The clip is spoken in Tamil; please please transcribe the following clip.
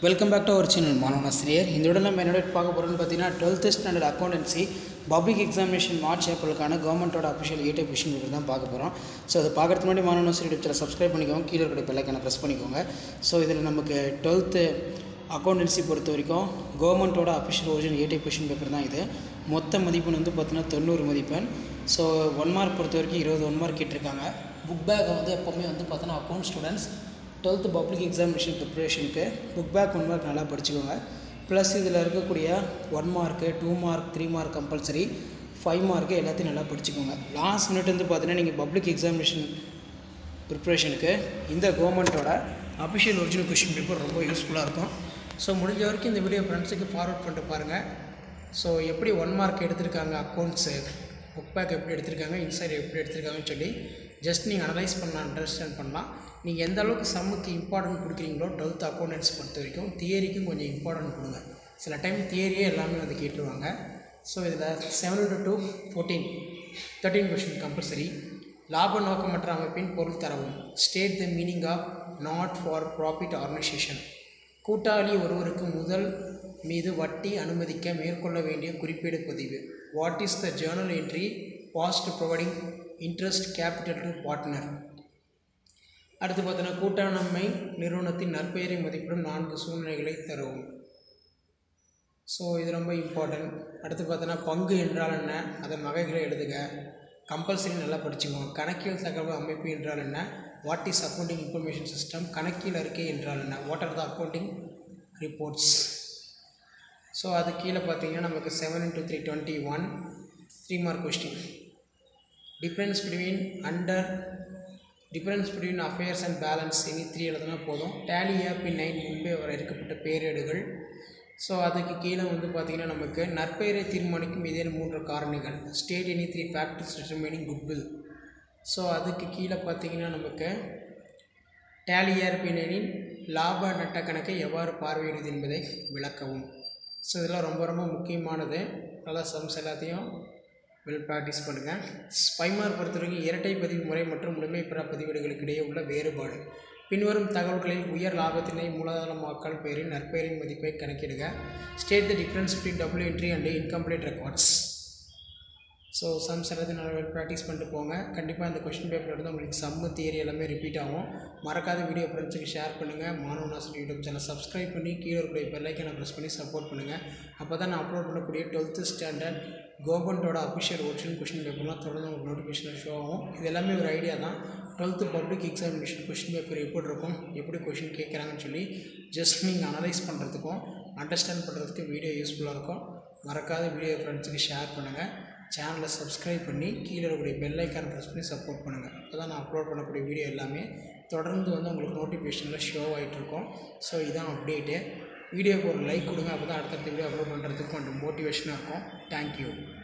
Welcome back to our channel மாணவனாசிரியர். இந்த உடனே நம்ம என்னோட பார்க்க போகிறோம்னு பார்த்தீங்கன்னா 12th standard accountancy public examination March ஏப்ரலுக்கான கவர்மெண்ட்டோட அஃபிஷியல் ஏடிஐ கொஷின் பேப்பர் தான் பார்க்க போகிறோம். ஸோ அதை பார்க்கறதுக்கு முன்னாடி மாணவனாசிரியர் யூடியூப் சப்ஸ்கிரைப் பண்ணிக்கோங்க, கீழே இருக்கிற பெல்லைக்கான ப்ரெஸ் பண்ணிக்கோங்க. ஸோ இதில் நமக்கு 12th அக்கௌண்டன்சி பொறுத்த வரைக்கும் கவர்மெண்ட்டோட official original ATI question paper தான் இது. மொத்த மதிப்பெண் வந்து பார்த்தீங்கன்னா 90 மதிப்பெண். ஸோ 1 மார்க் பொறுத்த வரைக்கும் 20 1 மார்க் கேட்டிருக்காங்க. புக் பேக்கை வந்து எப்போவுமே வந்து பார்த்தோன்னா account students 12th public examination ப்ரிப்ரேஷனுக்கு புக் பேக் 1 மார்க் நல்லா படிச்சுக்கோங்க. ப்ளஸ் இதில் இருக்கக்கூடிய 1 mark 2 mark 3 mark compulsory, 5 mark எல்லாத்தையும் நல்லா படிச்சுக்கோங்க. லாஸ்ட் மினிட் வந்து பார்த்தீங்கன்னா நீங்கள் பப்ளிக் எக்ஸாமினேஷன் ப்ரிப்ரேஷனுக்கு இந்த கவர்மெண்ட்டோட அஃபிஷியல் ஒரிஜினல் கொஷின் பேப்பர் ரொம்ப யூஸ்ஃபுல்லாக இருக்கும். ஸோ முடிஞ்ச வரைக்கும் இந்த வீடியோ ஃப்ரெண்ட்ஸுக்கு ஃபார்வர்ட் பண்ணிட்டு பாருங்கள். ஸோ எப்படி 1 மார்க் எடுத்திருக்காங்க, அக்கௌண்ட்ஸு புக் பேக் எப்படி எடுத்திருக்காங்க, இன்சைட் எப்படி எடுத்திருக்காங்கன்னு சொல்லி ஜஸ்ட் நீங்கள் அனலைஸ் பண்ணலாம், அண்டர்ஸ்டாண்ட் பண்ணலாம். நீங்கள் எந்த அளவுக்கு சம்முக்கு இம்பார்ட்டன்ட் கொடுக்குறீங்களோ 12th அக்கௌண்டன்ஸ் பொறுத்த வரைக்கும் தியரிக்கும் கொஞ்சம் இம்பார்ட்டன்ட் கொடுங்க. சில டைம் தியரியே எல்லாமே வந்து கேட்டுருவாங்க. ஸோ இதில் 7 to 14 13 கொஷின் கம்பல்சரி. லாப நோக்கமற்ற அமைப்பின் பொருள் தரவும். State the meaning of not for profit organisation. கூட்டாளி ஒருவருக்கு முதல் மீது வட்டி அனுமதிக்க மேற்கொள்ள வேண்டிய குறிப்பீடு பதிவு. What is the journal entry past providing interest capital to partner. அடுத்து பார்த்தோன்னா கூட்டாண்மை நிறுவனத்தின் நற்பெயரை மதிப்பிடும் 4 சூழ்நிலைகளை தருவோம். ஸோ இது ரொம்ப இம்பார்ட்டன்ட். அடுத்து பார்த்தோன்னா பங்கு என்றால் என்ன, அதன் வகைகளை எழுதுக. கம்பல்சரி நல்லா படிச்சுக்கோங்க. கணக்கியல் தகவல் அமைப்பு என்றால் என்ன, what is accounting information system. கணக்கியல் அறிக்கை என்றால் என்ன, what are the accounting reports. So அது கீழே பார்த்தீங்கன்னா நமக்கு 7 into 3 21 3 mark question. Difference between affairs and balance இனி 3 எழுதுனா போதும். டேலி ஆப்பின் 9 முன்பே வரையறுக்கப்பட்ட பேரேடுகள். ஸோ அதுக்கு கீழே வந்து பார்த்திங்கன்னா நமக்கு நற்பெயரை தீர்மானிக்கும் இதே 3 காரணிகள். State any 3 factors determining goodwill. So அதுக்கு கீழே பார்த்திங்கன்னா நமக்கு டேலி ஆப்பினின் லாப நட்ட கணக்கை எவ்வாறு பார்வையிடுவது என்பதை விளக்கவும். ஸோ இதெல்லாம் ரொம்ப ரொம்ப முக்கியமானது. நல்லா சம்ஸ் எல்லாத்தையும் ப்ராக்டிஸ் பண்ணுங்கள். 5 மார்க் பொறுத்தவரைக்கும் இரட்டை பதிவு முறை மற்றும் முழுமை பெற பதிவேடுகளுக்கு இடையே உள்ள வேறுபாடு. பின்வரும் தகவல்களில் உயர் லாபத்தினை மூலதனமாக்கல் பெயரின் நற்பெயரின் மதிப்பை கணக்கிடுக. State the difference between double entry and incomplete records. So sums எல்லாத்தையும் நல்லா ப்ராக்டிஸ் பண்ணிட்டு போங்க. கண்டிப்பாக இந்த கொஸ்டின் பேப்பர் எடுத்து உங்களுக்கு சம்மு தியரி எல்லாமே ரிப்பீட் ஆகும். மறக்காத வீடியோ ஃப்ரெண்ட்ஸுக்கு ஷேர் பண்ணுங்கள். மாணவனாசிரியர் யூடியூப் சேனல் சப்ஸ்கிரைப் பண்ணி கீழே இருக்கிற பெல்லைக்கான ப்ரெஸ் பண்ணி சப்போர்ட் பண்ணுங்கள். அப்போ தான் நான் அப்லோட் பண்ணக்கூடிய 12th ஸ்டாண்டர்ட் கவர்மெண்ட்டோட அஃபிஷியல் ஒரிஜினல் கொஷின் பேப்பர்லாம் தொடர்ந்து உங்களுக்கு நோட்டிஃபிகேஷன் ஷோ ஆகும். இது எல்லாமே ஒரு ஐடியா தான். 12th public examination question paper எப்படி இருக்கும், எப்படி கொஷின் கேட்குறாங்கன்னு சொல்லி ஜஸ்ட் நீங்கள் அனலைஸ் பண்ணுறதுக்கும் அண்டர்ஸ்டாண்ட் பண்ணுறதுக்கும் வீடியோ யூஸ்ஃபுல்லாக இருக்கும். மறக்காத வீடியோ ஃப்ரெண்ட்ஸுக்கு ஷேர் பண்ணுங்கள். சேனலை சப்ஸ்கிரைப் பண்ணி கீழே இருக்கக்கூடிய பெல் ஐக்கான் ப்ரெஸ் பண்ணி சப்போர்ட் பண்ணுங்கள். அப்போ தான் நான் அப்லோட் பண்ணக்கூடிய வீடியோ எல்லாமே தொடர்ந்து வந்து உங்களுக்கு நோட்டிஃபிகேஷனில் ஷோ ஆகிட்ருக்கோம். ஸோ இதுதான் அப்டேட்டு. வீடியோக்கு ஒரு லைக் கொடுங்க. அப்போ தான் அடுத்தடுத்த வீடியோ அப்லோட் பண்ணுறதுக்கு கொஞ்சம் மோட்டிவேஷனாக இருக்கும். தேங்க்யூ.